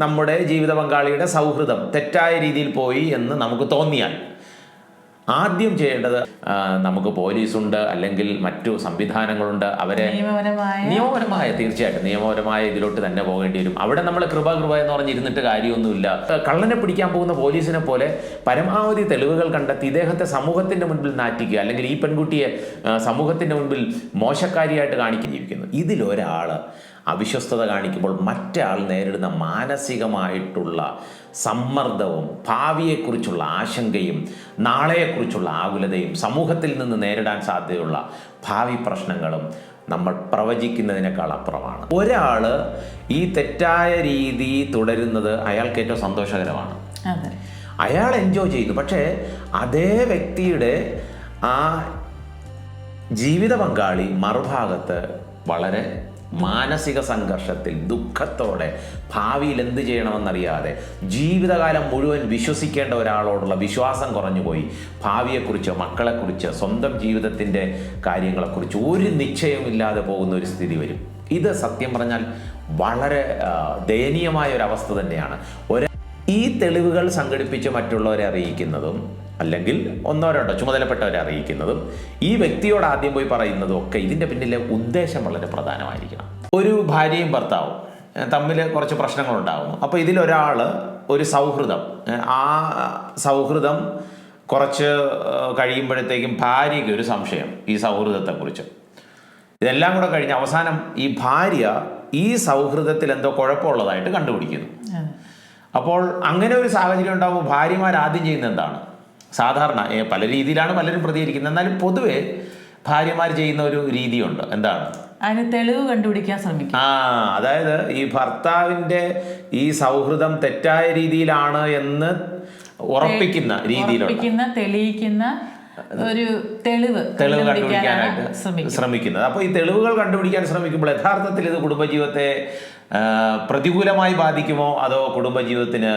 നമ്മുടെ ജീവിത പങ്കാളിയുടെ സൗഹൃദം തെറ്റായ രീതിയിൽ പോയി എന്ന് നമുക്ക് തോന്നിയാൽ ആദ്യം ചെയ്യേണ്ടത്, നമുക്ക് പോലീസുണ്ട്, അല്ലെങ്കിൽ മറ്റു സംവിധാനങ്ങളുണ്ട്, അവരെ നിയമപരമായ തീർച്ചയായിട്ടും നിയമപരമായ ഇതിലോട്ട് തന്നെ പോകേണ്ടി വരും. അവിടെ നമ്മൾ കൃപ എന്ന് പറഞ്ഞിരുന്നിട്ട് കാര്യമൊന്നുമില്ല. കള്ളനെ പിടിക്കാൻ പോകുന്ന പോലീസിനെ പോലെ പരമാവധി തെളിവുകൾ കണ്ടെത്തി ഇദ്ദേഹത്തെ സമൂഹത്തിന്റെ മുൻപിൽ നാറ്റിക്കുക, അല്ലെങ്കിൽ ഈ പെൺകുട്ടിയെ സമൂഹത്തിന്റെ മുൻപിൽ മോശക്കാരിയായിട്ട് കാണിക്കുന്നു. ഇതിലൊരാൾ അവിശ്വസ്തത കാണിക്കുമ്പോൾ മറ്റയാൾ നേരിടുന്ന മാനസികമായിട്ടുള്ള സമ്മർദ്ദവും ഭാവിയെക്കുറിച്ചുള്ള ആശങ്കയും നാളെയെക്കുറിച്ചുള്ള ആകുലതയും സമൂഹത്തിൽ നിന്ന് നേരിടാൻ സാധ്യതയുള്ള ഭാവി പ്രശ്നങ്ങളും നമ്മൾ പ്രവചിക്കുന്നതിനേക്കാൾ അപ്പുറമാണ്. ഒരാൾ ഈ തെറ്റായ രീതി തുടരുന്നത് അയാൾക്ക് ഏറ്റവും സന്തോഷകരമാണ്, അയാൾ എൻജോയ് ചെയ്തു. പക്ഷേ അതേ വ്യക്തിയുടെ ആ ജീവിത പങ്കാളി മറുഭാഗത്ത് വളരെ മാനസിക സംഘർഷത്തിൽ ദുഃഖത്തോടെ ഭാവിയിൽ എന്ത് ചെയ്യണമെന്നറിയാതെ ജീവിതകാലം മുഴുവൻ വിശ്വസിക്കേണ്ട ഒരാളോടുള്ള വിശ്വാസം കുറഞ്ഞുപോയി, ഭാവിയെക്കുറിച്ച്, മക്കളെക്കുറിച്ച്, സ്വന്തം ജീവിതത്തിൻ്റെ കാര്യങ്ങളെക്കുറിച്ച് ഒരു നിശ്ചയമില്ലാതെ പോകുന്ന ഒരു സ്ഥിതി വരും. ഇത് സത്യം പറഞ്ഞാൽ വളരെ ദയനീയമായ ഒരവസ്ഥ തന്നെയാണ്. ഈ തെളിവുകൾ സംഘടിപ്പിച്ച് മറ്റുള്ളവരെ അറിയിക്കുന്നതും, അല്ലെങ്കിൽ ഒന്നോ രണ്ടോ ചുമതലപ്പെട്ടവരെ അറിയിക്കുന്നതും, ഈ വ്യക്തിയോട് ആദ്യം പോയി പറയുന്നതും ഒക്കെ ഇതിൻ്റെ പിന്നിലെ ഉദ്ദേശം വളരെ പ്രധാനമായിരിക്കണം. ഒരു ഭാര്യയും ഭർത്താവും തമ്മിൽ കുറച്ച് പ്രശ്നങ്ങളുണ്ടാകുന്നു. അപ്പോൾ ഇതിലൊരാൾ ഒരു സൗഹൃദം, ആ സൗഹൃദം കുറച്ച് കഴിയുമ്പോഴത്തേക്കും ഭാര്യയ്ക്ക് ഒരു സംശയം ഈ സൗഹൃദത്തെക്കുറിച്ച്. ഇതെല്ലാം കൂടെ കഴിഞ്ഞ് അവസാനം ഈ ഭാര്യ ഈ സൗഹൃദത്തിൽ എന്തോ കുഴപ്പമുള്ളതായിട്ട് കണ്ടുപിടിക്കുന്നു. അപ്പോൾ അങ്ങനെ ഒരു സാഹചര്യം ഉണ്ടാകുമ്പോൾ ഭാര്യമാർ ആദ്യം ചെയ്യുന്നത് എന്താണ്? സാധാരണ പല രീതിയിലാണ് പലരും പ്രതികരിക്കുന്നത്, എന്നാലും പൊതുവെ ഭാര്യമാർ ചെയ്യുന്ന ഒരു രീതിയുണ്ട്. എന്താണ്? അതിന് തെളിവ് കണ്ടുപിടിക്കാൻ ശ്രമിക്കും. അതായത് ഈ ഭർത്താവിൻ്റെ ഈ സൗഹൃദം തെറ്റായ രീതിയിലാണ് എന്ന് ഉറപ്പിക്കുന്ന രീതിയിലുള്ള തെളിയിക്കുന്ന ഒരു തെളിവ് കണ്ടുപിടിക്കാനായിട്ട് ശ്രമിക്കുന്നത്. അപ്പോൾ ഈ തെളിവുകൾ കണ്ടുപിടിക്കാൻ ശ്രമിക്കുമ്പോൾ യഥാർത്ഥത്തിൽ ഇത് കുടുംബജീവിതത്തെ പ്രതികൂലമായി ബാധിക്കുമോ, അതോ കുടുംബജീവിതത്തിന്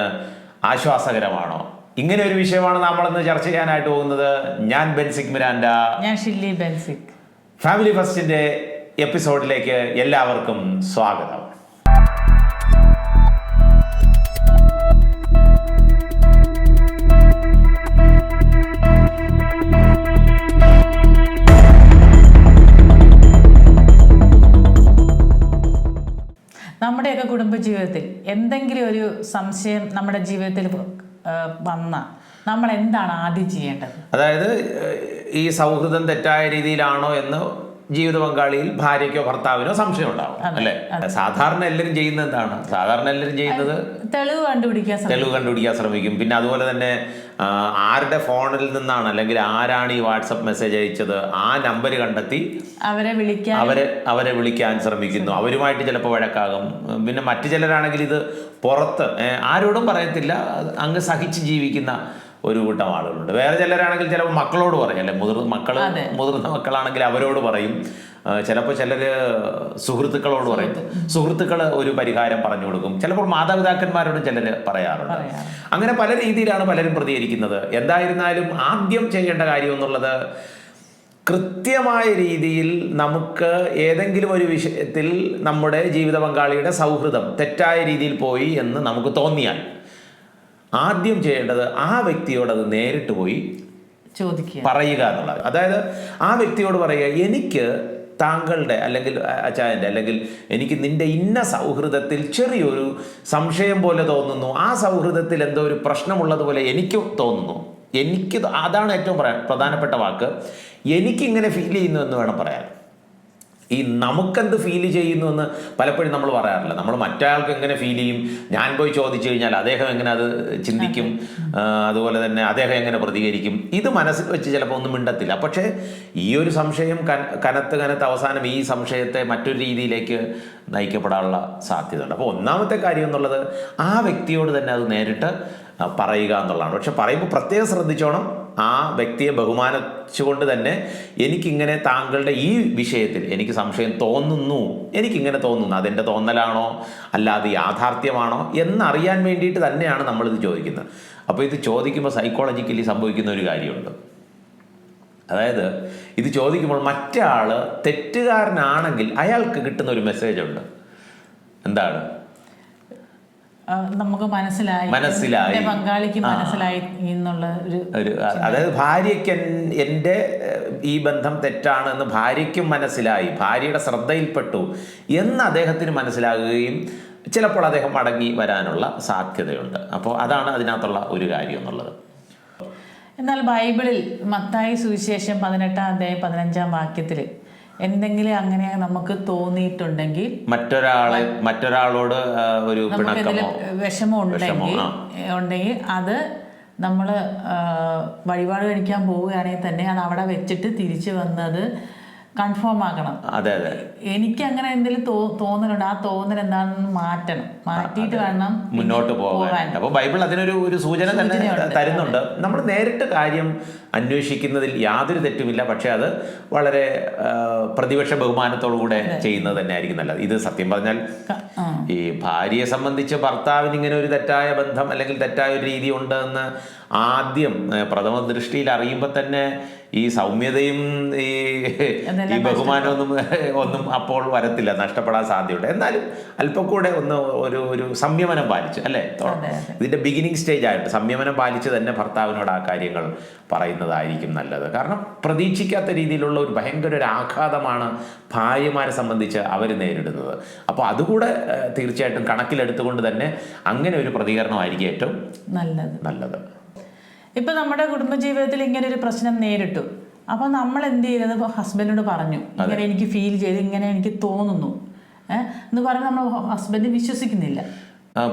ആശ്വാസകരമാണോ? ഇങ്ങനെ ഒരു വിഷയമാണ് നമ്മളിന്ന് ചർച്ച ചെയ്യാനായിട്ട് പോകുന്നത്. ഞാൻ ബെൻസിക് മിരാൻഡ, ഞാൻ ഷില്ലി ബെൻസിക്. ഫാമിലി ഫസ്റ്റിന്റെ എപ്പിസോഡിലേക്ക് എല്ലാവർക്കും സ്വാഗതം. നമ്മുടെയൊക്കെ കുടുംബജീവിതത്തിൽ എന്തെങ്കിലും ഒരു സംശയം നമ്മുടെ ജീവിതത്തിൽ വന്ന നമ്മൾ എന്താണ് ആദ്യം ചെയ്യേണ്ടത്? അതായത് ഈ സൗഹൃദം തെറ്റായ രീതിയിലാണോ എന്ന് ജീവിത പങ്കാളിയിൽ ഭാര്യയ്ക്കോ ഭർത്താവിനോ സംശയം ഉണ്ടാവും, അല്ലെ? സാധാരണ എല്ലാവരും ചെയ്യുന്നത് എന്താണ്? സാധാരണ എല്ലാവരും ചെയ്യുന്നത് തെളിവ് കണ്ടുപിടിക്കാൻ ശ്രമിക്കും. പിന്നെ അതുപോലെ തന്നെ ആരുടെ ഫോണിൽ നിന്നാണ്, അല്ലെങ്കിൽ ആരാണ് ഈ വാട്സപ്പ് മെസ്സേജ് അയച്ചത്, ആ നമ്പർ കണ്ടെത്തി അവരെ വിളിക്കാൻ ശ്രമിക്കുന്നു. അവരുമായിട്ട് ചിലപ്പോൾ വഴക്കാകും. പിന്നെ മറ്റു ചിലരാണെങ്കിൽ ഇത് പുറത്ത് ആരോടും പറയത്തില്ല, അങ്ങ് സഹിച്ച് ജീവിക്കുന്ന ഒരു കൂട്ടം ആളുകളുണ്ട്. വേറെ ചിലരാണെങ്കിൽ ചിലപ്പോൾ മക്കളോട് പറയും, അല്ലെ? മുതിർന്ന മക്കളാണെങ്കിൽ അവരോട് പറയും. ചിലപ്പോൾ ചിലർ സുഹൃത്തുക്കളോട് പറയും, സുഹൃത്തുക്കൾ ഒരു പരിഹാരം പറഞ്ഞു കൊടുക്കും. ചിലപ്പോൾ മാതാപിതാക്കന്മാരോടും ചിലർ പറയാറുണ്ട്. അങ്ങനെ പല രീതിയിലാണ് പലരും പ്രതികരിക്കുന്നത്. എന്തായിരുന്നാലും ആദ്യം ചെയ്യേണ്ട കാര്യം എന്നുള്ളത്, കൃത്യമായ രീതിയിൽ നമുക്ക് ഏതെങ്കിലും ഒരു വിഷയത്തിൽ നമ്മുടെ ജീവിത പങ്കാളിയുടെ സൗഹൃദം തെറ്റായ രീതിയിൽ പോയി എന്ന് നമുക്ക് തോന്നിയാൽ ആദ്യം ചെയ്യേണ്ടത് ആ വ്യക്തിയോട് അത് നേരിട്ട് പോയി പറയുക എന്നുള്ളത്. അതായത് ആ വ്യക്തിയോട് പറയുക, എനിക്ക് താങ്കളുടെ, അല്ലെങ്കിൽ അച്ചായൻ്റെ, അല്ലെങ്കിൽ എനിക്ക് നിന്റെ ഇന്ന സൗഹൃദത്തിൽ ചെറിയൊരു സംശയം പോലെ തോന്നുന്നു, ആ സൗഹൃദത്തിൽ എന്തോ ഒരു പ്രശ്നമുള്ളതുപോലെ എനിക്ക് തോന്നുന്നു, എനിക്ക് അതാണ് ഏറ്റവും പ്രധാനപ്പെട്ട വാക്ക്, എനിക്കിങ്ങനെ ഫീൽ ചെയ്യുന്നു എന്ന് വേണം പറയാൻ. ഈ നമുക്കെന്ത് ഫീൽ ചെയ്യുന്നു എന്ന് പലപ്പോഴും നമ്മൾ പറയാറില്ല. നമ്മൾ മറ്റയാൾക്ക് എങ്ങനെ ഫീൽ ചെയ്യും, ഞാൻ പോയി ചോദിച്ചു കഴിഞ്ഞാൽ അദ്ദേഹം എങ്ങനെ അത് ചിന്തിക്കും, അതുപോലെ തന്നെ അദ്ദേഹം എങ്ങനെ പ്രതികരിക്കും, ഇത് മനസ്സിൽ വെച്ച് ചിലപ്പോൾ ഒന്നും മിണ്ടത്തില്ല. പക്ഷേ ഈ ഒരു സംശയം കനത്ത് അവസാനം ഈ സംശയത്തെ മറ്റൊരു രീതിയിലേക്ക് നയിക്കപ്പെടാനുള്ള സാധ്യതയുണ്ട്. അപ്പോൾ ഒന്നാമത്തെ കാര്യം എന്നുള്ളത് ആ വ്യക്തിയോട് തന്നെ അത് നേരിട്ട് പറയുക എന്നുള്ളതാണ്. പക്ഷെ പറയുമ്പോൾ പ്രത്യേകം ശ്രദ്ധിച്ചോണം, ആ വ്യക്തിയെ ബഹുമാനിച്ചുകൊണ്ട് തന്നെ എനിക്കിങ്ങനെ താങ്കളുടെ ഈ വിഷയത്തിൽ എനിക്ക് സംശയം തോന്നുന്നു, എനിക്കിങ്ങനെ തോന്നുന്നു, അതെൻ്റെ തോന്നലാണോ അല്ലാതെ യാഥാർത്ഥ്യമാണോ എന്നറിയാൻ വേണ്ടിയിട്ട് തന്നെയാണ് നമ്മളിത് ചോദിക്കുന്നത്. അപ്പോൾ ഇത് ചോദിക്കുമ്പോൾ സൈക്കോളജിക്കലി സംഭവിക്കുന്ന ഒരു കാര്യമുണ്ട്. അതായത് ഇത് ചോദിക്കുമ്പോൾ മറ്റേ ആൾ തെറ്റുകാരനാണെങ്കിൽ അയാൾക്ക് കിട്ടുന്ന ഒരു മെസ്സേജ് ഉണ്ട്. എന്താണ്? നമുക്ക് മനസ്സിലായി എൻ്റെ പങ്കാളിക്ക് മനസ്സിലായി എന്നുള്ള ഒരു അതായത് ഭാര്യയ്ക്ക് എൻ്റെ ഈ ബന്ധം തെറ്റാണ് എന്ന് ഭാര്യയ്ക്കും മനസ്സിലായി, ഭാര്യയുടെ ശ്രദ്ധയിൽപ്പെട്ടു എന്ന് അദ്ദേഹത്തിന് മനസ്സിലാകുകയും ചിലപ്പോൾ അദ്ദേഹം മടങ്ങി വരാനുള്ള സാധ്യതയുണ്ട്. അപ്പോൾ അതാണ് അതിനകത്തുള്ള ഒരു കാര്യം എന്നുള്ളത്. എന്നാൽ ബൈബിളിൽ മത്തായി സുവിശേഷം 18-ാം അധ്യായം 15-ാം വാക്യത്തിൽ എന്തെങ്കിലും അങ്ങനെ നമുക്ക് തോന്നിയിട്ടുണ്ടെങ്കിൽ, മറ്റൊരാളോട് ഒരു വിഷമം ഉണ്ടെങ്കിൽ അത് നമ്മൾ വഴിപാട് കഴിക്കാൻ പോവുകയാണെങ്കിൽ തന്നെ അത് അവിടെ വെച്ചിട്ട് തിരിച്ചു വന്നത് കൺഫേം ആക്കണം. അതെ അതെ, എനിക്ക് അങ്ങനെ എന്തെങ്കിലും തോന്നലുണ്ട്, ആ തോന്നൽ എന്താണെന്ന് മാറ്റിയിട്ട് വേണം മുന്നോട്ട് പോകാൻ. അപ്പോൾ ബൈബിൾ അതിനൊരു സൂചന തന്നെ തരുന്നുണ്ട്. നമ്മൾ നേരിട്ട് കാര്യം അന്വേഷിക്കുന്നതിൽ യാതൊരു തെറ്റുമില്ല, പക്ഷെ അത് വളരെ പ്രതിപക്ഷ ബഹുമാനത്തോടുകൂടെ ചെയ്യുന്നത് തന്നെ ആയിരിക്കും നല്ലത്. ഇത് സത്യം പറഞ്ഞാൽ ഈ ഭാര്യയെ സംബന്ധിച്ച് ഭർത്താവിന് ഇങ്ങനെ ഒരു തെറ്റായ ബന്ധം അല്ലെങ്കിൽ തെറ്റായ ഒരു രീതി ഉണ്ട് എന്ന് ആദ്യം പ്രഥമ ദൃഷ്ടിയിൽ അറിയുമ്പോൾ തന്നെ ഈ സൗമ്യതയും ഈ ബഹുമാനമൊന്നും അപ്പോൾ വരത്തില്ല, നഷ്ടപ്പെടാൻ സാധ്യതയുണ്ട്. എന്നാലും അല്പം കൂടെ ഒരു സംയമനം പാലിച്ച്, അല്ലേ, ഇതിന്റെ ബിഗിനിങ് സ്റ്റേജ് ആയിട്ട് സംയമനം പാലിച്ച് തന്നെ ഭർത്താവിനോട് ആ കാര്യങ്ങൾ പറയുന്നതായിരിക്കും നല്ലത്. കാരണം പ്രതീക്ഷിക്കാത്ത രീതിയിലുള്ള ഒരു ഭയങ്കര ഒരു ആഘാതമാണ് ഭാര്യമാരെ സംബന്ധിച്ച് അവർ നേരിടുന്നത്. അപ്പോൾ അതുകൂടെ തീർച്ചയായിട്ടും കണക്കിലെടുത്തുകൊണ്ട് തന്നെ അങ്ങനെ ഒരു പ്രതികരണമായിരിക്കും ഏറ്റവും നല്ലത്. ഇപ്പൊ നമ്മുടെ കുടുംബജീവിതത്തിൽ ഇങ്ങനെ ഒരു പ്രശ്നം നേരിട്ടു, അപ്പൊ നമ്മൾ എന്ത് ചെയ്യുന്നത്, ഹസ്ബൻഡിനോട് പറഞ്ഞു ഇങ്ങനെ എനിക്ക് ഫീൽ ചെയ്ത്, ഇങ്ങനെ എനിക്ക് തോന്നുന്നു എന്ന് പറഞ്ഞ് നമ്മൾ ഹസ്ബൻഡ് വിശ്വസിക്കുന്നില്ല,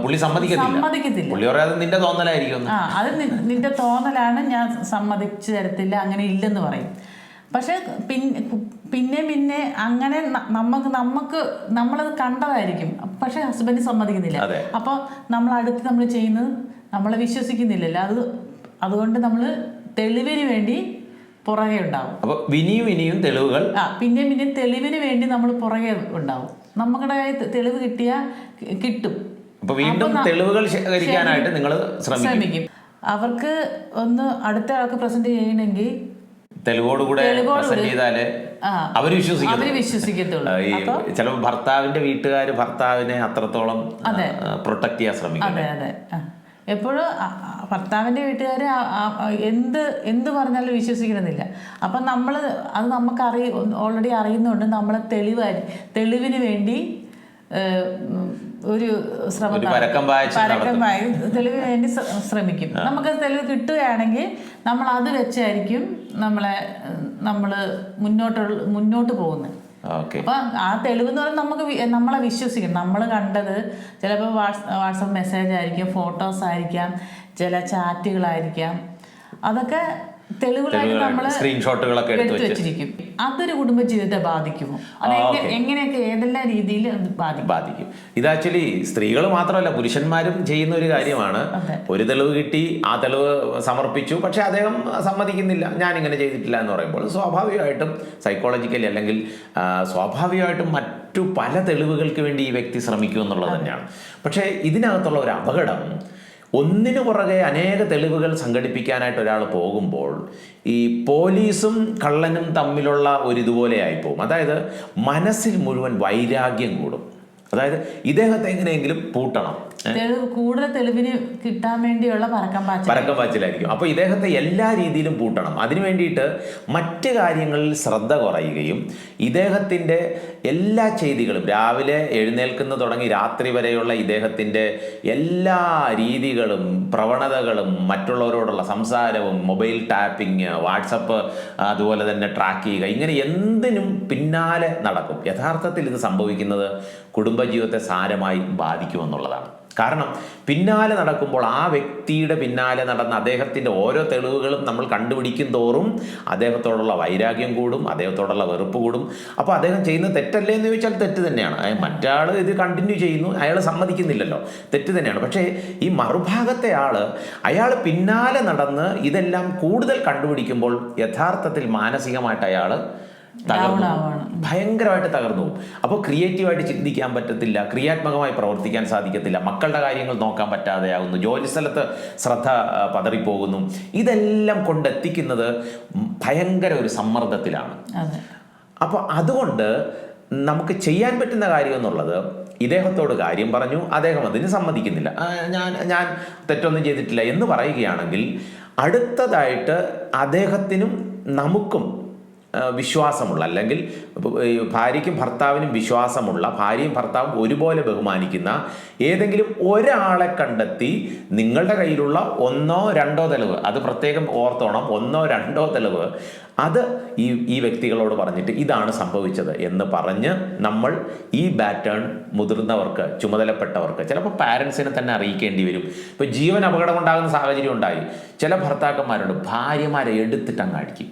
പുള്ളി സമ്മതിക്കത്തില്ല. പുള്ളി പറയാതെ നിന്റെ തോന്നലായിരിക്കും, അത് നിന്റെ തോന്നലാണ്, ഞാൻ സമ്മതിച്ചു തരത്തില്ല, അങ്ങനെ ഇല്ലെന്ന് പറയും. പക്ഷെ പിന്നെ അങ്ങനെ നമ്മളത് കണ്ടതായിരിക്കും, പക്ഷെ ഹസ്ബൻഡ് സമ്മതിക്കുന്നില്ല. അപ്പോൾ നമ്മൾ ചെയ്യുന്നത് നമ്മളെ വിശ്വസിക്കുന്നില്ലല്ലോ, അതുകൊണ്ട് നമ്മൾ തെളിവിന് വേണ്ടി പുറകെ ഉണ്ടാവും. അപ്പോൾ ഇനിയും തെളിവുകൾ പിന്നെയും തെളിവിന് വേണ്ടി നമ്മൾ പുറകെ ഉണ്ടാവും. നമ്മുടെ തെളിവ് കിട്ടും. അപ്പോൾ വീണ്ടും തെളിവുകൾ ശേഖരിക്കാനായിട്ട് നിങ്ങൾ ശ്രമിക്കും. അവർക്ക് ഒന്ന് അടുത്ത ആൾക്ക് പ്രസന്റ് ചെയ്യണമെങ്കിൽ തെളിവോടുകൂടെ അവര് വിശ്വസിക്കത്തുള്ളൂ. ചിലപ്പോൾ ഭർത്താവിന്റെ വീട്ടുകാർ ഭർത്താവിനെ അത്രത്തോളം പ്രൊട്ടക്ട് ചെയ്യാൻ ശ്രമിക്കും. അതെ എപ്പോഴും ഭർത്താവിൻ്റെ വീട്ടുകാർ എന്ത് പറഞ്ഞാലും വിശ്വസിക്കണമെന്നില്ല. അപ്പം അത് നമുക്ക് ഓൾറെഡി അറിയുന്നുണ്ട്. നമ്മളെ തെളിവിന് വേണ്ടി ഒരു ശ്രമം തെളിവിന് വേണ്ടി ശ്രമിക്കും. നമുക്ക് തെളിവ് കിട്ടുകയാണെങ്കിൽ നമ്മൾ അത് വെച്ചായിരിക്കും നമ്മൾ മുന്നോട്ട് പോകുന്നത്. അപ്പൊ ആ തെളിവ് എന്ന് പറയുന്നത് നമ്മളെ വിശ്വസിക്കണം. നമ്മൾ കണ്ടത് ചിലപ്പോൾ വാട്സപ്പ് മെസ്സേജ് ആയിരിക്കും, ഫോട്ടോസ് ആയിരിക്കാം, ചില ചാറ്റുകളായിരിക്കാം, അതൊക്കെ തെളിവുകളായിട്ട് നമ്മൾ സ്ക്രീൻഷോട്ടുകളൊക്കെ എടുത്തു വെച്ചിരിക്കും. അതൊരു കുടുംബജീവിതത്തെ ബാധിക്കുമോ? അത് എങ്ങനെയൊക്കെ ഏതെല്ലാം രീതിയിൽ ബാധിക്കും? ഇത് ആക്ച്വലി സ്ത്രീകൾ മാത്രമല്ല പുരുഷന്മാരും ചെയ്യുന്ന ഒരു കാര്യമാണ്. ഒരു തെളിവ് കിട്ടി, ആ തെളിവ് സമർപ്പിച്ചു, പക്ഷെ അദ്ദേഹം സമ്മതിക്കുന്നില്ല, ഞാനിങ്ങനെ ചെയ്തിട്ടില്ല എന്ന് പറയുമ്പോൾ സ്വാഭാവികമായിട്ടും സൈക്കോളജിക്കലി അല്ലെങ്കിൽ സ്വാഭാവികമായിട്ടും മറ്റു പല തെളിവുകൾക്ക് വേണ്ടി ഈ വ്യക്തി ശ്രമിക്കും എന്നുള്ളത് തന്നെയാണ്. പക്ഷേ ഇതിനകത്തുള്ള ഒരു അപകടം, ഒന്നിനു പുറകെ അനേക തെളിവുകൾ സംഘടിപ്പിക്കാനായിട്ട് ഒരാൾ പോകുമ്പോൾ ഈ പോലീസും കള്ളനും തമ്മിലുള്ള ഒരിതുപോലെ ആയിപ്പോവും. അതായത് മനസ്സിൽ മുഴുവൻ വൈരാഗ്യം കൂടും. അതായത് ഇദ്ദേഹത്തെ എങ്ങനെയെങ്കിലും പൂട്ടണം, കൂടുതൽ തെളിവിന് കിട്ടാൻ വേണ്ടിയുള്ള പരക്കം പാച്ചിലായിരിക്കും. അപ്പോൾ ഇദ്ദേഹത്തെ എല്ലാ രീതിയിലും പൂട്ടണം. അതിനു വേണ്ടിയിട്ട് മറ്റ് കാര്യങ്ങളിൽ ശ്രദ്ധ കുറയുകയും ഇദ്ദേഹത്തിൻ്റെ എല്ലാ ചെയ്തികളും രാവിലെ എഴുന്നേൽക്കുന്ന തുടങ്ങി രാത്രി വരെയുള്ള ഇദ്ദേഹത്തിൻ്റെ എല്ലാ രീതികളും പ്രവണതകളും, മറ്റുള്ളവരോടുള്ള സംസാരവും, മൊബൈൽ ടാപ്പിംഗ്, വാട്സപ്പ് അതുപോലെ തന്നെ ട്രാക്ക് ചെയ്യുക, ഇങ്ങനെ എന്തിനും പിന്നാലെ നടക്കും. യഥാർത്ഥത്തിൽ ഇത് സംഭവിക്കുന്നത് കുടുംബജീവിതത്തെ സാരമായി ബാധിക്കുമെന്നുള്ളതാണ്. കാരണം പിന്നാലെ നടക്കുമ്പോൾ ആ വ്യക്തിയുടെ പിന്നാലെ നടന്ന അദ്ദേഹത്തിൻ്റെ ഓരോ തെളിവുകളും നമ്മൾ കണ്ടുപിടിക്കും തോറും അദ്ദേഹത്തോടുള്ള വൈരാഗ്യം കൂടും, അദ്ദേഹത്തോടുള്ള വെറുപ്പ് കൂടും. അപ്പോൾ അദ്ദേഹം ചെയ്യുന്നത് തെറ്റല്ലേ എന്ന് ചോദിച്ചാൽ തെറ്റ് തന്നെയാണ്. മറ്റാൾ ഇത് കണ്ടിന്യൂ ചെയ്യുന്നു, അയാൾ സമ്മതിക്കുന്നില്ലല്ലോ, തെറ്റ് തന്നെയാണ്. പക്ഷേ ഈ മറുഭാഗത്തെ അയാൾ പിന്നാലെ നടന്ന് ഇതെല്ലാം കൂടുതൽ കണ്ടുപിടിക്കുമ്പോൾ യഥാർത്ഥത്തിൽ മാനസികമായിട്ട് അയാൾ ഭയങ്കരമായിട്ട് തകർന്നു പോകും. അപ്പോൾ ക്രിയേറ്റീവായിട്ട് ചിന്തിക്കാൻ പറ്റത്തില്ല, ക്രിയാത്മകമായി പ്രവർത്തിക്കാൻ സാധിക്കത്തില്ല, മക്കളുടെ കാര്യങ്ങൾ നോക്കാൻ പറ്റാതെയാകുന്നു, ജോലിസ്ഥലത്ത് ശ്രദ്ധ പതറിപ്പോകുന്നു. ഇതെല്ലാം കൊണ്ടെത്തിക്കുന്നത് ഭയങ്കര ഒരു സമ്മർദ്ദത്തിലാണ്. അപ്പോൾ അതുകൊണ്ട് നമുക്ക് ചെയ്യാൻ പറ്റുന്ന കാര്യം എന്നുള്ളത് ഇദ്ദേഹത്തോട് കാര്യം പറഞ്ഞു, അദ്ദേഹം അതിന് സമ്മതിക്കുന്നില്ല, ഞാൻ തെറ്റൊന്നും ചെയ്തിട്ടില്ല എന്ന് പറയുകയാണെങ്കിൽ അടുത്തതായിട്ട് അദ്ദേഹത്തിനും നമുക്കും വിശ്വാസമുള്ള, അല്ലെങ്കിൽ ഭാര്യയ്ക്കും ഭർത്താവിനും വിശ്വാസമുള്ള, ഭാര്യയും ഭർത്താവും ഒരുപോലെ ബഹുമാനിക്കുന്ന ഏതെങ്കിലും ഒരാളെ കണ്ടെത്തി നിങ്ങളുടെ കയ്യിലുള്ള 1 or 2 തെളിവ്, അത് പ്രത്യേകം ഓർത്തോണം, 1 or 2 തെളിവ് അത് ഈ വ്യക്തികളോട് പറഞ്ഞിട്ട് ഇതാണ് സംഭവിച്ചത് എന്ന് പറഞ്ഞ് നമ്മൾ ഈ പാറ്റേൺ മുതിർന്നവർക്ക്, ചുമതലപ്പെട്ടവർക്ക്, ചിലപ്പോൾ പാരൻസിനെ തന്നെ അറിയിക്കേണ്ടി വരും. ഇപ്പോൾ ജീവൻ അപകടം ഉണ്ടാകുന്ന സാഹചര്യം ഉണ്ടായി, ചില ഭർത്താക്കന്മാരുണ്ട് ഭാര്യമാരെ എടുത്തിട്ട് അങ്ങ് അടിക്കും.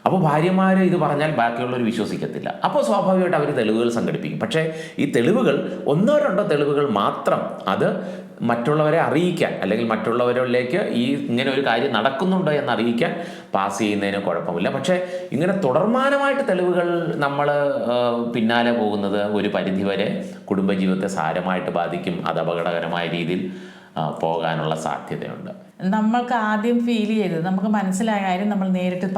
അപ്പോൾ ഭാര്യമാർ ഇത് പറഞ്ഞാൽ ബാക്കിയുള്ളവർ വിശ്വസിക്കത്തില്ല. അപ്പോൾ സ്വാഭാവികമായിട്ട് അവർ തെളിവുകൾ സംഘടിപ്പിക്കും. പക്ഷേ ഈ തെളിവുകൾ 1 or 2 തെളിവുകൾ മാത്രം അത് മറ്റുള്ളവരെ അറിയിക്കാൻ, അല്ലെങ്കിൽ മറ്റുള്ളവരിലേക്ക് ഇങ്ങനെ ഒരു കാര്യം നടക്കുന്നുണ്ടോ എന്ന് അറിയിക്കാൻ പാസ് ചെയ്യുന്നതിന് കുഴപ്പമില്ല. പക്ഷേ ഇങ്ങനെ തുടർമാനമായിട്ട് തെളിവുകൾ നമ്മൾ പിന്നാലെ പോകുന്നത് ഒരു പരിധിവരെ കുടുംബജീവിതത്തെ സാരമായിട്ട് ബാധിക്കും. അത് അപകടകരമായ രീതിയിൽ പോകാനുള്ള സാധ്യതയുണ്ട്. നമ്മൾക്ക് ആദ്യം ഫീൽ ചെയ്തത്, നമുക്ക് മനസ്സിലായ കാര്യം നമ്മൾ നേരിട്ട്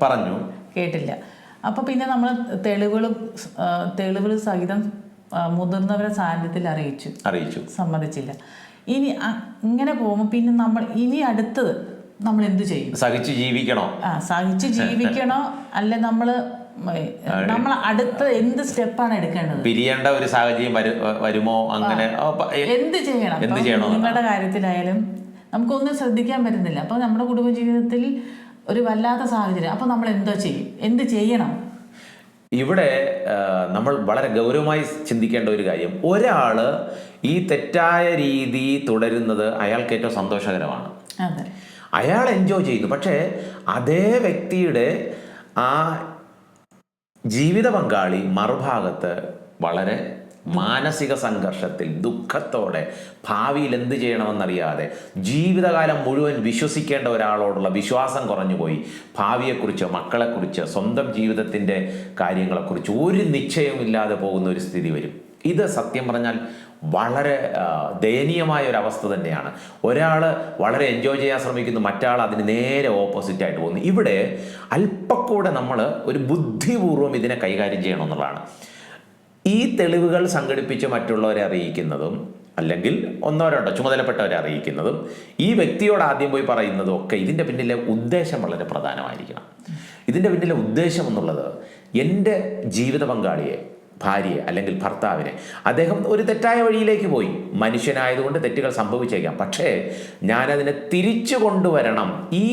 പറഞ്ഞു കേട്ടില്ല. അപ്പോൾ പിന്നെ നമ്മൾ തെളിവുകൾ സഹിതം മുതിർന്നവരെ സാന്നിധ്യത്തിൽ അറിയിച്ചു, സമ്മതിച്ചില്ല. ഇനി ഇങ്ങനെ പോകുമ്പോൾ പിന്നെ നമ്മൾ അടുത്തത് നമ്മൾ എന്ത് ചെയ്യും? സഹിച്ച് ജീവിക്കണോ അല്ലെ നമ്മൾ അടുത്ത എന്ത് സ്റ്റെപ്പാണ് എടുക്കേണ്ടത്? പിരിയേണ്ട ഒരു സാഹചര്യം വരുമോ? അങ്ങനെ എന്ത് ചെയ്യണം? നിങ്ങളുടെ കാര്യത്തിലായാലും നമുക്കൊന്നും ശ്രദ്ധിക്കാൻ പറ്റുന്നില്ല. അപ്പോൾ നമ്മുടെ കുടുംബജീവിതത്തിൽ ഒരു വല്ലാത്ത സാഹചര്യം. അപ്പോൾ നമ്മൾ എന്ത് ചെയ്യണം? ഇവിടെ നമ്മൾ വളരെ ഗൗരവമായി ചിന്തിക്കേണ്ട ഒരു കാര്യം, ഒരാൾ ഈ തെറ്റായ രീതി തുടരുന്നത് അയാൾക്ക് ഏറ്റവും സന്തോഷകരമാണ്, അയാൾ എൻജോയ് ചെയ്യുന്നു. പക്ഷേ അതേ വ്യക്തിയുടെ ആ ജീവിത പങ്കാളി മറുഭാഗത്ത് വളരെ മാനസിക സംഘർഷത്തിൽ, ദുഃഖത്തോടെ, ഭാവിയിൽ എന്ത് ചെയ്യണമെന്നറിയാതെ, ജീവിതകാലം മുഴുവൻ വിശ്വസിക്കേണ്ട ഒരാളോടുള്ള വിശ്വാസം കുറഞ്ഞുപോയി, ഭാവിയെക്കുറിച്ച്, മക്കളെക്കുറിച്ച്, സ്വന്തം ജീവിതത്തിൻ്റെ കാര്യങ്ങളെക്കുറിച്ച് ഒരു നിശ്ചയമില്ലാതെ പോകുന്ന ഒരു സ്ഥിതി വരും. ഇത് സത്യം പറഞ്ഞാൽ വളരെ ദയനീയമായ ഒരു അവസ്ഥ തന്നെയാണ്. ഒരാൾ വളരെ എൻജോയ് ചെയ്യാൻ ശ്രമിക്കുന്നു, മറ്റാൾ അതിന് നേരെ ഓപ്പോസിറ്റായിട്ട് പോകുന്നു. ഇവിടെ അല്പക്കൂടെ നമ്മൾ ഒരു ബുദ്ധിപൂർവ്വം ഇതിനെ കൈകാര്യം ചെയ്യണമെന്നുള്ളതാണ്. ഈ തെളിവുകൾ സംഘടിപ്പിച്ച് മറ്റുള്ളവരെ അറിയിക്കുന്നതും, അല്ലെങ്കിൽ 1 or 2 ചുമതലപ്പെട്ടവരെ അറിയിക്കുന്നതും, ഈ വ്യക്തിയോട് ആദ്യം പോയി പറയുന്നതും ഒക്കെ ഇതിൻ്റെ പിന്നിലെ ഉദ്ദേശം വളരെ പ്രധാനമായിരിക്കണം. ഇതിൻ്റെ പിന്നിലെ ഉദ്ദേശം എന്നുള്ളത്, എൻ്റെ ജീവിത പങ്കാളിയെ, ഭാര്യയെ അല്ലെങ്കിൽ ഭർത്താവിനെ, അദ്ദേഹം ഒരു തെറ്റായ വഴിയിലേക്ക് പോയി, മനുഷ്യനായതുകൊണ്ട് തെറ്റുകൾ സംഭവിച്ചേക്കാം, പക്ഷേ ഞാനതിനെ തിരിച്ചു കൊണ്ടുവരണം. ഈ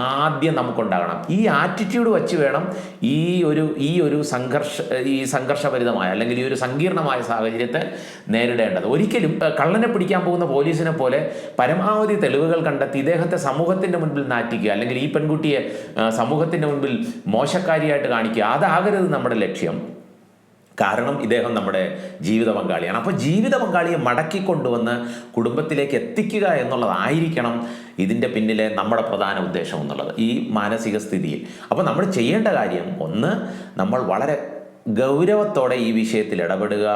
ആദ്യം നമുക്കുണ്ടാകണം. ഈ ആറ്റിറ്റ്യൂഡ് വച്ച് വേണം ഈ ഒരു സംഘർഷഭരിതമായ, അല്ലെങ്കിൽ ഈ ഒരു സങ്കീർണമായ സാഹചര്യത്തെ നേരിടേണ്ടത്. ഒരിക്കലും കള്ളനെ പിടിക്കാൻ പോകുന്ന പോലീസിനെ പോലെ പരമാവധി തെളിവുകൾ കണ്ടെത്തി ഇദ്ദേഹത്തെ സമൂഹത്തിൻ്റെ മുൻപിൽ നാറ്റിക്കുക, അല്ലെങ്കിൽ ഈ പെൺകുട്ടിയെ സമൂഹത്തിൻ്റെ മുൻപിൽ മോശക്കാരിയായിട്ട് കാണിക്കുക, അതാകരുത് നമ്മുടെ ലക്ഷ്യം. കാരണം ഇദ്ദേഹം നമ്മുടെ ജീവിത പങ്കാളിയാണ്. അപ്പോൾ ജീവിത പങ്കാളിയെ മടക്കിക്കൊണ്ടുവന്ന് കുടുംബത്തിലേക്ക് എത്തിക്കുക എന്നുള്ളതായിരിക്കണം ഇതിൻ്റെ പിന്നിലെ നമ്മുടെ പ്രധാന ഉദ്ദേശം എന്നുള്ളത്, ഈ മാനസിക സ്ഥിതിയിൽ. അപ്പോൾ നമ്മൾ ചെയ്യേണ്ട കാര്യം, ഒന്ന്, നമ്മൾ വളരെ ഗൗരവത്തോടെ ഈ വിഷയത്തിൽ ഇടപെടുക.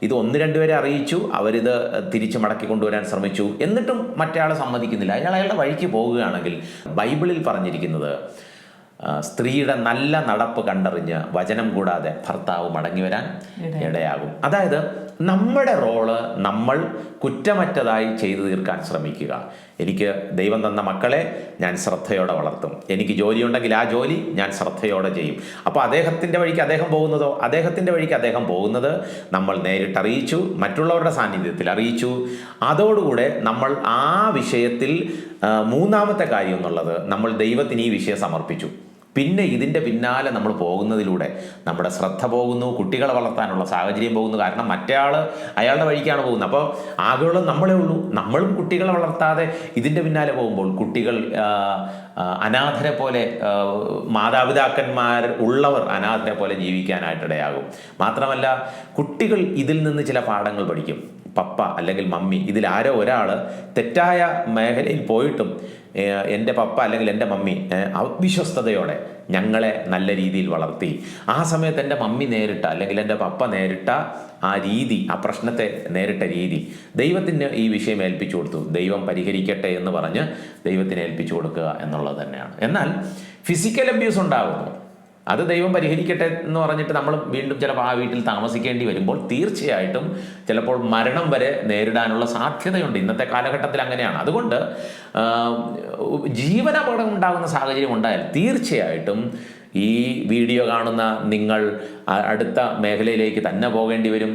ഇത് 1-2 പേരെ അറിയിച്ചു, അവരിത് തിരിച്ച് മടക്കി കൊണ്ടുവരാൻ ശ്രമിച്ചു, എന്നിട്ടും മറ്റേ സമ്മതിക്കുന്നില്ല, അയാളുടെ വഴിക്ക് പോകുകയാണെങ്കിൽ ബൈബിളിൽ പറഞ്ഞിരിക്കുന്നത്, സ്ത്രീയുടെ നല്ല നടപ്പ് കണ്ടറിഞ്ഞ് വചനം കൂടാതെ ഭർത്താവ് മടങ്ങി വരാൻ ഇടയാകും. അതായത് നമ്മുടെ റോള് നമ്മൾ കുറ്റമറ്റതായി ചെയ്തു തീർക്കാൻ ശ്രമിക്കുക. എനിക്ക് ദൈവം തന്ന മക്കളെ ഞാൻ ശ്രദ്ധയോടെ വളർത്തും, എനിക്ക് ജോലിയുണ്ടെങ്കിൽ ആ ജോലി ഞാൻ ശ്രദ്ധയോടെ ചെയ്യും. അപ്പോൾ അദ്ദേഹത്തിൻ്റെ വഴിക്ക് അദ്ദേഹം പോകുന്നതോ, അദ്ദേഹത്തിൻ്റെ വഴിക്ക് അദ്ദേഹം പോകുന്നത് നമ്മൾ നേരിട്ട് അറിയിച്ചു, മറ്റുള്ളവരുടെ സാന്നിധ്യത്തിൽ അറിയിച്ചു. അതോടുകൂടെ നമ്മൾ ആ വിഷയത്തിൽ മൂന്നാമത്തെ കാര്യം എന്നുള്ളത്, നമ്മൾ ദൈവത്തിന് ഈ വിഷയം സമർപ്പിച്ചു. പിന്നെ ഇതിൻ്റെ പിന്നാലെ നമ്മൾ പോകുന്നതിലൂടെ നമ്മുടെ ശ്രദ്ധ പോകുന്നു, കുട്ടികളെ വളർത്താനുള്ള സാഹചര്യം പോകുന്നു. കാരണം മറ്റേ അയാളുടെ വഴിക്കാണ് പോകുന്നത്. അപ്പോൾ ആകെയുള്ള നമ്മളേ ഉള്ളൂ. നമ്മളും കുട്ടികളെ വളർത്താതെ ഇതിൻ്റെ പിന്നാലെ പോകുമ്പോൾ കുട്ടികൾ അനാഥരെ പോലെ, മാതാപിതാക്കന്മാർ ഉള്ളവർ അനാഥരെ പോലെ ജീവിക്കാനായിട്ടിടയാകും. മാത്രമല്ല, കുട്ടികൾ ഇതിൽ നിന്ന് ചില പാഠങ്ങൾ പഠിക്കും. പപ്പ അല്ലെങ്കിൽ മമ്മി, ഇതിലാരോ ഒരാൾ തെറ്റായ മേഖലയിൽ പോയിട്ടും എൻ്റെ പപ്പ അല്ലെങ്കിൽ എൻ്റെ മമ്മി അവിശ്വസ്തയോടെ ഞങ്ങളെ നല്ല രീതിയിൽ വളർത്തി, ആ സമയത്ത് എൻ്റെ മമ്മി നേരിട്ട അല്ലെങ്കിൽ എൻ്റെ പപ്പ നേരിട്ട ആ രീതി, ആ പ്രശ്നത്തെ നേരിട്ട രീതി, ദൈവത്തിന് ഈ വിഷയം ഏൽപ്പിച്ചു കൊടുത്തു, ദൈവം പരിഹരിക്കട്ടെ എന്ന് പറഞ്ഞ് ദൈവത്തിന് ഏൽപ്പിച്ചു കൊടുക്കുക എന്നുള്ളത് തന്നെയാണ്. എന്നാൽ ഫിസിക്കൽ അബ്യൂസ് ഉണ്ടാകുന്നു, അത് ദൈവം പരിഹരിക്കട്ടെ എന്ന് പറഞ്ഞിട്ട് നമ്മൾ വീണ്ടും ചിലപ്പോൾ ആ വീട്ടിൽ താമസിക്കേണ്ടി വരുമ്പോൾ തീർച്ചയായിട്ടും ചിലപ്പോൾ മരണം വരെ നേരിടാനുള്ള സാധ്യതയുണ്ട്. ഇന്നത്തെ കാലഘട്ടത്തിൽ അങ്ങനെയാണ്. അതുകൊണ്ട് ജീവനപകടം ഉണ്ടാകുന്ന സാഹചര്യം ഉണ്ടായാൽ തീർച്ചയായിട്ടും ഈ വീഡിയോ കാണുന്ന നിങ്ങൾ അടുത്ത മേഖലയിലേക്ക് തന്നെ പോകേണ്ടി വരും.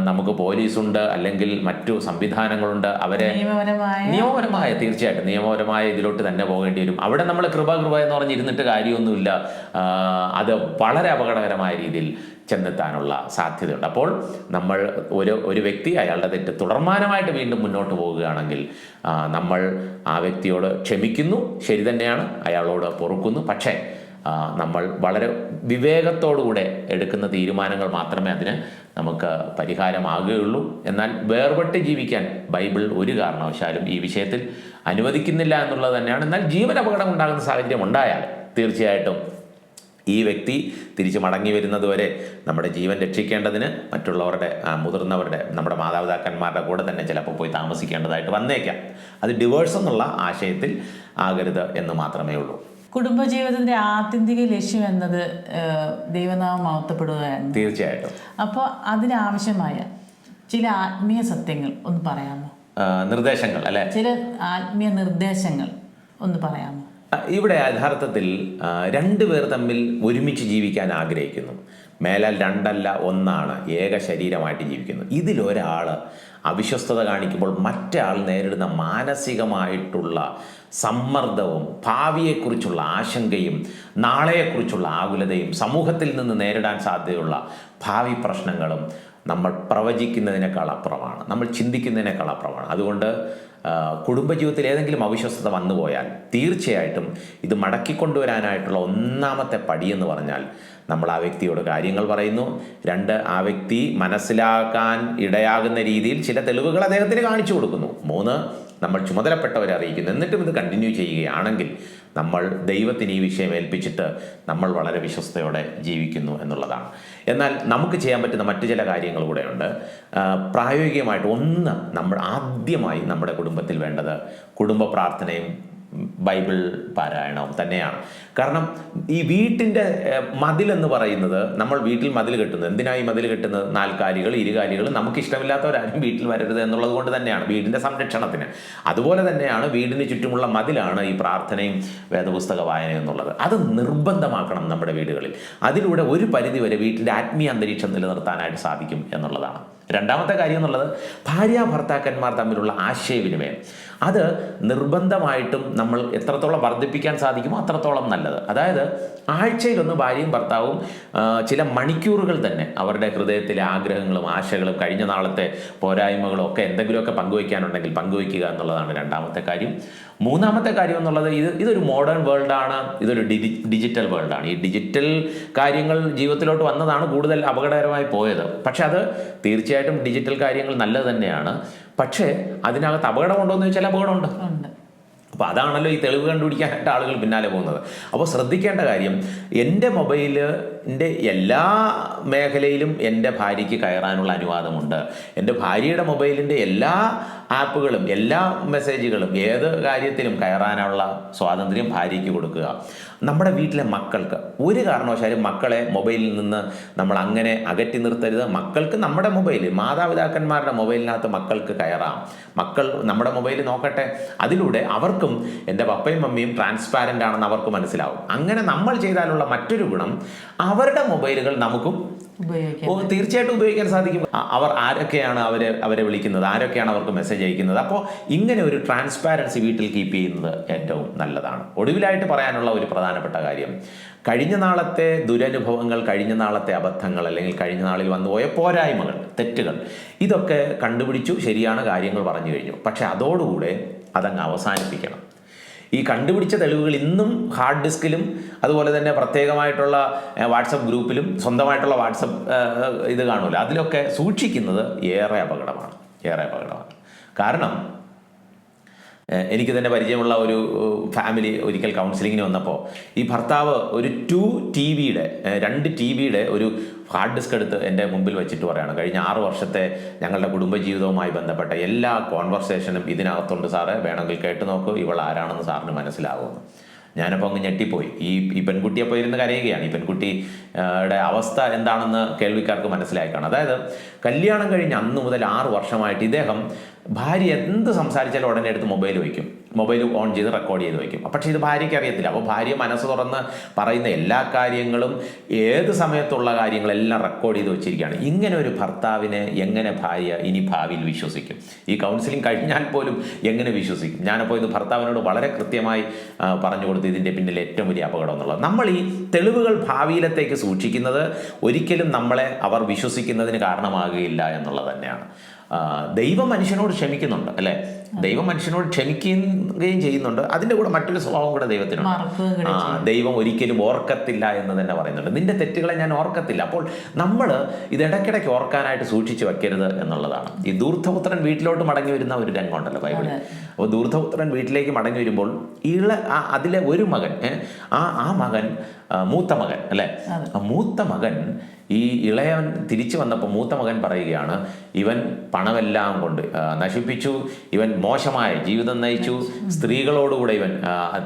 നമുക്ക് പോലീസുണ്ട്, അല്ലെങ്കിൽ മറ്റു സംവിധാനങ്ങളുണ്ട്, അവരെ നിയമപരമായ തീർച്ചയായിട്ടും നിയമപരമായ ഇതിലോട്ട് തന്നെ പോകേണ്ടി വരും. അവിടെ നമ്മൾ കൃപ എന്ന് പറഞ്ഞിരുന്നിട്ട് കാര്യമൊന്നുമില്ല. അത് വളരെ അപകടകരമായ രീതിയിൽ ചെന്നെത്താനുള്ള സാധ്യതയുണ്ട്. അപ്പോൾ നമ്മൾ ഒരു വ്യക്തി അയാളുടെ തെറ്റ് തുടർമാനമായിട്ട് വീണ്ടും മുന്നോട്ട് പോവുകയാണെങ്കിൽ നമ്മൾ ആ വ്യക്തിയോട് ക്ഷമിക്കുന്നു, ശരി തന്നെയാണ്, അയാളോട് പൊറുക്കുന്നു. പക്ഷേ നമ്മൾ വളരെ വിവേകത്തോടുകൂടെ എടുക്കുന്ന തീരുമാനങ്ങൾ മാത്രമേ അതിന് നമുക്ക് പരിഹാരമാകുകയുള്ളൂ. എന്നാൽ വേർപെട്ട് ജീവിക്കാൻ ബൈബിൾ ഒരു കാരണവശാലും ഈ വിഷയത്തിൽ അനുവദിക്കുന്നില്ല എന്നുള്ളത് തന്നെയാണ്. എന്നാൽ ജീവനപകടം ഉണ്ടാകുന്ന സാഹചര്യം ഉണ്ടായാൽ തീർച്ചയായിട്ടും ഈ വ്യക്തി തിരിച്ച് മടങ്ങി വരുന്നതുവരെ നമ്മുടെ ജീവൻ രക്ഷിക്കേണ്ടതിന് മറ്റുള്ളവരുടെ മുതിർന്നവരുടെ നമ്മുടെ മാതാപിതാക്കന്മാരുടെ കൂടെ തന്നെ ചിലപ്പോൾ പോയി താമസിക്കേണ്ടതായിട്ട് വന്നേക്കാം. അത് ഡിവോഴ്സ് എന്നുള്ള ആശയത്തിൽ ആകരുത് എന്ന് മാത്രമേ ഉള്ളൂ. കുടുംബജീവിതത്തിന്റെ ആത്യന്തിക ലക്ഷ്യം എന്നത് ദൈവനാമം മഹത്വപ്പെടുകയാണ്. തീർച്ചയായിട്ടും. അപ്പോൾ അതിനാവശ്യമായ ചില ആത്മീയ സത്യങ്ങൾ ഒന്ന് പറയാമോ? നിർദ്ദേശങ്ങൾ അല്ലെ, ചില ആത്മീയ നിർദ്ദേശങ്ങൾ ഒന്ന് പറയാമോ? ഇവിടെ യഥാർത്ഥത്തിൽ രണ്ടുപേർ തമ്മിൽ ഒരുമിച്ച് ജീവിക്കാൻ ആഗ്രഹിക്കുന്നു. മേലാൽ രണ്ടല്ല ഒന്നാണ്, ഏക ശരീരമായിട്ട് ജീവിക്കുന്നു. ഇതിലൊരാൾ അവിശ്വസ്തത കാണിക്കുമ്പോൾ മറ്റേ നേരിടുന്ന മാനസികമായിട്ടുള്ള സമ്മർദ്ദവും ഭാവിയെക്കുറിച്ചുള്ള ആശങ്കയും നാളെയെക്കുറിച്ചുള്ള ആകുലതയും സമൂഹത്തിൽ നിന്ന് നേരിടാൻ സാധ്യതയുള്ള ഭാവി പ്രശ്നങ്ങളും നമ്മൾ പ്രവചിക്കുന്നതിനേക്കാൾ അപ്പുറമാണ്, നമ്മൾ ചിന്തിക്കുന്നതിനേക്കാൾ അപ്പുറമാണ്. അതുകൊണ്ട് കുടുംബജീവിതത്തിൽ ഏതെങ്കിലും അവിശ്വസ്തത വന്നുപോയാൽ തീർച്ചയായിട്ടും ഇത് മടക്കിക്കൊണ്ടുവരാനായിട്ടുള്ള ഒന്നാമത്തെ പടിയെന്ന് പറഞ്ഞാൽ നമ്മൾ ആ വ്യക്തിയോട് കാര്യങ്ങൾ പറയുന്നു. രണ്ട്, ആ വ്യക്തി മനസ്സിലാക്കാൻ ഇടയാകുന്ന രീതിയിൽ ചില തെളിവുകൾ അദ്ദേഹത്തിന് കാണിച്ചു കൊടുക്കുന്നു. മൂന്ന്, നമ്മൾ ചുമതലപ്പെട്ടവരെ അറിയിക്കുന്നു. എന്നിട്ടും ഇത് കണ്ടിന്യൂ ചെയ്യുകയാണെങ്കിൽ നമ്മൾ ദൈവത്തിന് ഈ വിഷയം ഏൽപ്പിച്ചിട്ട് നമ്മൾ വളരെ വിശ്വസ്തയോടെ ജീവിക്കുന്നു എന്നുള്ളതാണ്. എന്നാൽ നമുക്ക് ചെയ്യാൻ പറ്റുന്ന മറ്റു ചില കാര്യങ്ങൾ കൂടെയുണ്ട്. പ്രായോഗികമായിട്ട് ഒന്ന്, നമ്മൾ ആദ്യമായി നമ്മുടെ കുടുംബത്തിൽ വേണ്ടത് കുടുംബ പ്രാർത്ഥനയും ബൈബിൾ പാരായണവും തന്നെയാണ്. കാരണം ഈ വീട്ടിൻ്റെ മതിലെന്ന് പറയുന്നത്, നമ്മൾ വീട്ടിൽ മതിൽ കെട്ടുന്നത് എന്തിനായി മതിൽ കെട്ടുന്നത്? നാൽക്കാലികൾ, ഇരുകാലികൾ, നമുക്ക് ഇഷ്ടമില്ലാത്തവരാരും വീട്ടിൽ വരരുത് എന്നുള്ളത് കൊണ്ട് തന്നെയാണ്, വീടിൻ്റെ സംരക്ഷണത്തിന്. അതുപോലെ തന്നെയാണ് വീടിന് ചുറ്റുമുള്ള മതിലാണ് ഈ പ്രാർത്ഥനയും വേദപുസ്തക വായനയും എന്നുള്ളത്. അത് നിർബന്ധമാക്കണം നമ്മുടെ വീടുകളിൽ. അതിലൂടെ ഒരു പരിധിവരെ വീട്ടിൻ്റെ ആത്മീയ അന്തരീക്ഷം നിലനിർത്താനായിട്ട് സാധിക്കും എന്നുള്ളതാണ്. രണ്ടാമത്തെ കാര്യം എന്നുള്ളത് ഭാര്യ ഭർത്താക്കന്മാർ തമ്മിലുള്ള ആശയവിനിമയം. അത് നിർബന്ധമായിട്ടും നമ്മൾ എത്രത്തോളം വർദ്ധിപ്പിക്കാൻ സാധിക്കുമോ അത്രത്തോളം നല്ലത്. അതായത് ആഴ്ചയിലൊന്ന് ഭാര്യയും ഭർത്താവും ചില മണിക്കൂറുകൾ തന്നെ അവരുടെ ഹൃദയത്തിലെ ആഗ്രഹങ്ങളും ആശകളും കഴിഞ്ഞ നാളത്തെ പോരായ്മകളും ഒക്കെ എന്തെങ്കിലുമൊക്കെ പങ്കുവയ്ക്കാനുണ്ടെങ്കിൽ പങ്കുവയ്ക്കുക എന്നുള്ളതാണ് രണ്ടാമത്തെ കാര്യം. മൂന്നാമത്തെ കാര്യം എന്നുള്ളത്, ഇതൊരു മോഡേൺ വേൾഡാണ്, ഇതൊരു ഡിജിറ്റൽ വേൾഡാണ്. ഈ ഡിജിറ്റൽ കാര്യങ്ങൾ ജീവിതത്തിലോട്ട് വന്നതാണ് കൂടുതൽ അപകടകരമായി പോയത്. പക്ഷെ അത് തീർച്ചയായിട്ടും ഡിജിറ്റൽ കാര്യങ്ങൾ നല്ലത് തന്നെയാണ്. പക്ഷേ അതിനകത്ത് അപകടമുണ്ടോ എന്ന് ചോദിച്ചാൽ അപകടമുണ്ട്. അപ്പോൾ അതാണല്ലോ ഈ തെളിവ് കണ്ടുപിടിക്കാനായിട്ട് ആളുകൾ പിന്നാലെ പോകുന്നത്. അപ്പോൾ ശ്രദ്ധിക്കേണ്ട കാര്യം, എൻ്റെ മൊബൈലിൻ്റെ എല്ലാ മേഖലയിലും എൻ്റെ ഭാര്യയ്ക്ക് കയറാനുള്ള അനുവാദമുണ്ട്. എൻ്റെ ഭാര്യയുടെ മൊബൈലിൻ്റെ എല്ലാ ആപ്പുകളും എല്ലാ മെസ്സേജുകളും ഏത് കാര്യത്തിലും കയറാനുള്ള സ്വാതന്ത്ര്യം ഭാര്യയ്ക്ക് കൊടുക്കുക. നമ്മുടെ വീട്ടിലെ മക്കൾക്ക് ഒരു കാരണവശാലും മക്കളെ മൊബൈലിൽ നിന്ന് നമ്മൾ അങ്ങനെ അകറ്റി നിർത്തരുത്. മക്കൾക്ക് നമ്മുടെ മൊബൈൽ, മാതാപിതാക്കന്മാരുടെ മൊബൈലിനകത്ത് മക്കൾക്ക് കയറാം. മക്കൾ നമ്മുടെ മൊബൈൽ നോക്കട്ടെ. അതിലൂടെ അവർക്കും എൻ്റെ പപ്പയും മമ്മിയും ട്രാൻസ്പാരൻ്റ് ആണെന്ന് അവർക്ക് മനസ്സിലാവും. അങ്ങനെ നമ്മൾ ചെയ്താലുള്ള മറ്റൊരു ഗുണം, അവരുടെ മൊബൈലുകൾ നമുക്കും തീർച്ചയായിട്ടും ഉപയോഗിക്കാൻ സാധിക്കും. അവർ ആരൊക്കെയാണ് അവരെ വിളിക്കുന്നത്, ആരൊക്കെയാണ് അവർക്ക് മെസ്സേജ് അയക്കുന്നത്. അപ്പോൾ ഇങ്ങനെ ഒരു ട്രാൻസ്പാരൻസി വീട്ടിൽ കീപ്പ് ചെയ്യുന്നത് ഏറ്റവും നല്ലതാണ്. ഒടുവിലായിട്ട് പറയാനുള്ള ഒരു പ്രധാനപ്പെട്ട കാര്യം, കഴിഞ്ഞ നാളത്തെ ദുരനുഭവങ്ങൾ, കഴിഞ്ഞ നാളത്തെ അബദ്ധങ്ങൾ, അല്ലെങ്കിൽ കഴിഞ്ഞ നാളിൽ വന്നുപോയ പോരായ്മകൾ, തെറ്റുകൾ, ഇതൊക്കെ കണ്ടുപിടിച്ചു, ശരിയാണ്, കാര്യങ്ങൾ പറഞ്ഞു കഴിഞ്ഞു. പക്ഷെ അതോടുകൂടെ അതങ്ങ് അവസാനിപ്പിക്കണം. ഈ കണ്ടുപിടിച്ച തെളിവുകൾ ഇന്നും ഹാർഡ് ഡിസ്കിലും അതുപോലെ തന്നെ പ്രത്യേകമായിട്ടുള്ള വാട്സപ്പ് ഗ്രൂപ്പിലും സ്വന്തമായിട്ടുള്ള വാട്സപ്പ് ഇത് കാണുമല്ലോ, അതിലൊക്കെ സൂക്ഷിക്കുന്നത് ഏറെ അപകടമാണ്. കാരണം എനിക്ക് തന്നെ പരിചയമുള്ള ഒരു ഫാമിലി ഒരിക്കൽ കൗൺസിലിങ്ങിന് വന്നപ്പോൾ ഈ ഭർത്താവ് ഒരു 2 TBയുടെ ഒരു ഹാർഡ് ഡിസ്ക് എടുത്ത് എൻ്റെ മുമ്പിൽ വെച്ചിട്ട് പറയുകയാണ്, കഴിഞ്ഞ 6 വർഷത്തെ ഞങ്ങളുടെ കുടുംബജീവിതവുമായി ബന്ധപ്പെട്ട എല്ലാ കോൺവെർസേഷനും ഇതിനകത്തുണ്ട് സാറേ, വേണമെങ്കിൽ കേട്ട് നോക്കൂ, ഇവൾ ആരാണെന്ന് സാറിന് മനസ്സിലാവുമെന്ന്. ഞാനപ്പോൾ അങ്ങ് ഞെട്ടിപ്പോയി. ഈ പെൺകുട്ടി അപ്പോൾ ഇരുന്ന് കരയുകയാണ്. ഈ പെൺകുട്ടിയുടെ അവസ്ഥ എന്താണെന്ന് കേൾവിക്കാർക്ക് മനസ്സിലായി കാണും. അതായത് കല്യാണം കഴിഞ്ഞ് അന്ന് മുതൽ 6 വർഷമായിട്ട് ഇദ്ദേഹം ഭാര്യ എന്ത് സംസാരിച്ചാലും ഉടനെ എടുത്ത് മൊബൈൽ ഓൺ ചെയ്ത് റെക്കോർഡ് ചെയ്ത് വയ്ക്കും. പക്ഷേ ഇത് ഭാര്യയ്ക്ക് അറിയത്തില്ല. അപ്പോൾ ഭാര്യ മനസ്സ് തുറന്ന് പറയുന്ന എല്ലാ കാര്യങ്ങളും, ഏത് സമയത്തുള്ള കാര്യങ്ങളെല്ലാം റെക്കോർഡ് ചെയ്ത് വെച്ചിരിക്കുകയാണ്. ഇങ്ങനെ ഒരു ഭർത്താവിനെ എങ്ങനെ ഭാര്യ ഇനി ഭാവിയിൽ വിശ്വസിക്കും? ഈ കൗൺസിലിംഗ് കഴിഞ്ഞാൽ പോലും എങ്ങനെ വിശ്വസിക്കും? ഞാനപ്പോൾ ഇത് ഭർത്താവിനോട് വളരെ കൃത്യമായി പറഞ്ഞു കൊടുത്തു, ഇതിൻ്റെ പിന്നിൽ ഏറ്റവും വലിയ അപകടം എന്നുള്ളത്. നമ്മൾ ഈ തെളിവുകൾ ഭാവിയിലത്തേക്ക് സൂക്ഷിക്കുന്നത് ഒരിക്കലും നമ്മളെ അവർ വിശ്വസിക്കുന്നതിന് കാരണമാകുകയില്ല എന്നുള്ളത് തന്നെയാണ്. ദൈവം മനുഷ്യനോട് ക്ഷമിക്കുന്നുണ്ട്, അല്ലേ? ദൈവം മനുഷ്യനോട് ക്ഷമിക്കുകയും ചെയ്യുന്നുണ്ട്. അതിൻ്റെ കൂടെ മറ്റൊരു സ്വഭാവം കൂടെ ദൈവത്തിനുണ്ട്. ദൈവം ഒരിക്കലും ഓർക്കത്തില്ല എന്ന് തന്നെ പറയുന്നുണ്ട്. നിന്റെ തെറ്റുകളെ ഞാൻ ഓർക്കത്തില്ല. അപ്പോൾ നമ്മൾ ഇത് ഇടയ്ക്കിടയ്ക്ക് ഓർക്കാനായിട്ട് സൂക്ഷിച്ചു വെക്കരുത് എന്നുള്ളതാണ്. ഈ ധൂർത്തപുത്രൻ വീട്ടിലോട്ട് മടങ്ങി വരുന്ന ഒരു രംഗമുണ്ടല്ലോ ബൈബിളിൽ. അപ്പോൾ ധൂർത്തപുത്രൻ വീട്ടിലേക്ക് മടങ്ങി വരുമ്പോൾ അതിലെ ഒരു മകൻ, ആ മകൻ മൂത്ത മകൻ, അല്ലേ? മൂത്ത മകൻ ഈ ഇളയവൻ തിരിച്ചു വന്നപ്പോൾ മൂത്ത മകൻ പറയുകയാണ്, ഇവൻ പണമെല്ലാം കൊണ്ട് നശിപ്പിച്ചു, ഇവൻ മോശമായ ജീവിതം നയിച്ചു, സ്ത്രീകളോടുകൂടെ ഇവൻ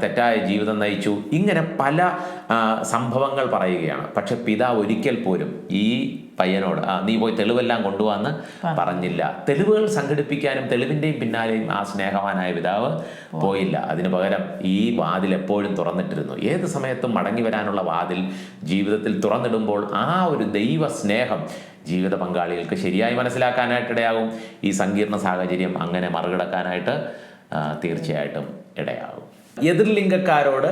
തെറ്റായ ജീവിതം നയിച്ചു. ഇങ്ങനെ പല സംഭവങ്ങൾ പറയുകയാണ്. പക്ഷെ പിതാവ് ഒരിക്കൽ പോലും ഈ പയ്യനോട് നീ പോയി തെളിവെല്ലാം കൊണ്ടുവന്ന് പറഞ്ഞില്ല. തെളിവുകൾ സംഘടിപ്പിക്കാനും തെളിവിൻ്റെയും പിന്നാലെയും ആ സ്നേഹവാനായ പിതാവ് പോയില്ല. അതിനു പകരം ഈ വാതിൽ എപ്പോഴും തുറന്നിട്ടിരുന്നു. ഏത് സമയത്തും മടങ്ങി വരാനുള്ള വാതിൽ ജീവിതത്തിൽ തുറന്നിടുമ്പോൾ ആ ഒരു ദൈവ സ്നേഹം ജീവിത പങ്കാളികൾക്ക് ശരിയായി മനസ്സിലാക്കാനായിട്ടിടയാകും. ഈ സങ്കീർണ സാഹചര്യം അങ്ങനെ മറികടക്കാനായിട്ട് തീർച്ചയായിട്ടും ഇടയാകും. എതിർലിംഗക്കാരോട്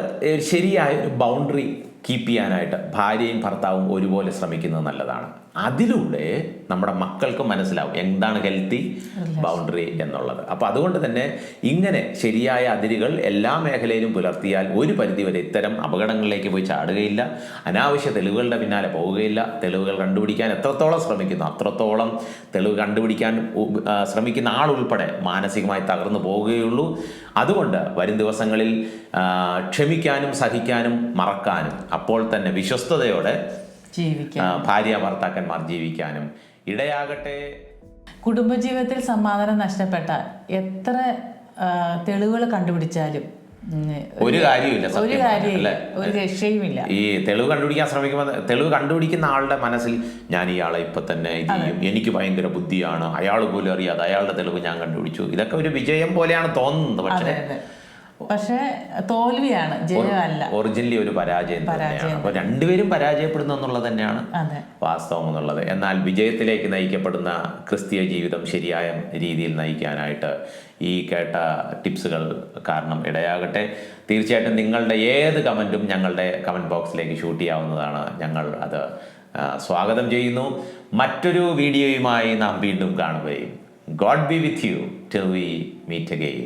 ശരിയായ ഒരു ബൗണ്ടറി കീപ്പ് ചെയ്യാനായിട്ട് ഭാര്യയും ഭർത്താവും ഒരുപോലെ ശ്രമിക്കുന്നത് നല്ലതാണ്. അതിലൂടെ നമ്മുടെ മക്കൾക്ക് മനസ്സിലാവും എന്താണ് ഹെൽത്തി ബൗണ്ടറി എന്നുള്ളത്. അപ്പോൾ അതുകൊണ്ട് തന്നെ ഇങ്ങനെ ശരിയായ അതിരുകൾ എല്ലാ മേഖലയിലും പുലർത്തിയാൽ ഒരു പരിധിവരെ ഇത്തരം അപകടങ്ങളിലേക്ക് പോയി ചാടുകയില്ല, അനാവശ്യ തെളിവുകളുടെ പിന്നാലെ പോവുകയില്ല. തെളിവുകൾ കണ്ടുപിടിക്കാൻ എത്രത്തോളം ശ്രമിക്കുന്നു അത്രത്തോളം തെളിവ് കണ്ടുപിടിക്കാൻ ശ്രമിക്കുന്ന ആളുൾപ്പെടെ മാനസികമായി തകർന്നു പോവുകയുള്ളൂ. അതുകൊണ്ട് വരും ദിവസങ്ങളിൽ ക്ഷമിക്കാനും സഹിക്കാനും മറക്കാനും അപ്പോൾ തന്നെ വിശ്വസ്തയോടെ ഭാര്യ ഭർത്താക്കന്മാർ ജീവിക്കാനും ഇടയാകട്ടെ. കുടുംബജീവിതത്തിൽ സമാധാനം നഷ്ടപ്പെട്ടാൽ എത്ര തെളിവുകൾ കണ്ടുപിടിച്ചാലും ഒരു കാര്യമില്ല, ഒരു രക്ഷയുമില്ല. ഈ തെളിവ് കണ്ടുപിടിക്കാൻ ശ്രമിക്കുമ്പോൾ തെളിവ് കണ്ടുപിടിക്കുന്ന ആളുടെ മനസ്സിൽ ഞാൻ ഇയാളെ ഇപ്പൊ തന്നെ ഇത് ചെയ്യും, എനിക്ക് ഭയങ്കര ബുദ്ധിയാണ്, അയാൾ പോലും അറിയാതെ അയാളുടെ തെളിവ് ഞാൻ കണ്ടുപിടിച്ചു, ഇതൊക്കെ ഒരു വിജയം പോലെയാണ് തോന്നുന്നത്. പക്ഷേ തോൽവിയാണ്, ജയമല്ല. ഒറിജിനലി ഒരു പരാജയം തന്നെയാണ്. അപ്പോൾ രണ്ടുപേരും പരാജയപ്പെടുന്നു എന്നുള്ളത് തന്നെയാണ് വാസ്തവം എന്നുള്ളത്. എന്നാൽ വിജയത്തിലേക്ക് നയിക്കപ്പെടുന്ന ക്രിസ്തീയ ജീവിതം ശരിയായ രീതിയിൽ നയിക്കാനായിട്ട് ഈ കേട്ട ടിപ്സുകൾ കാരണം ഇടയാകട്ടെ. തീർച്ചയായിട്ടും നിങ്ങളുടെ ഏത് കമൻറ്റും ഞങ്ങളുടെ കമൻറ്റ് ബോക്സിലേക്ക് ഷൂട്ട് ചെയ്യാവുന്നതാണ്. ഞങ്ങൾ അത് സ്വാഗതം ചെയ്യുന്നു. മറ്റൊരു വീഡിയോയുമായി നാം വീണ്ടും കാണുകയും. God be with you till we meet again.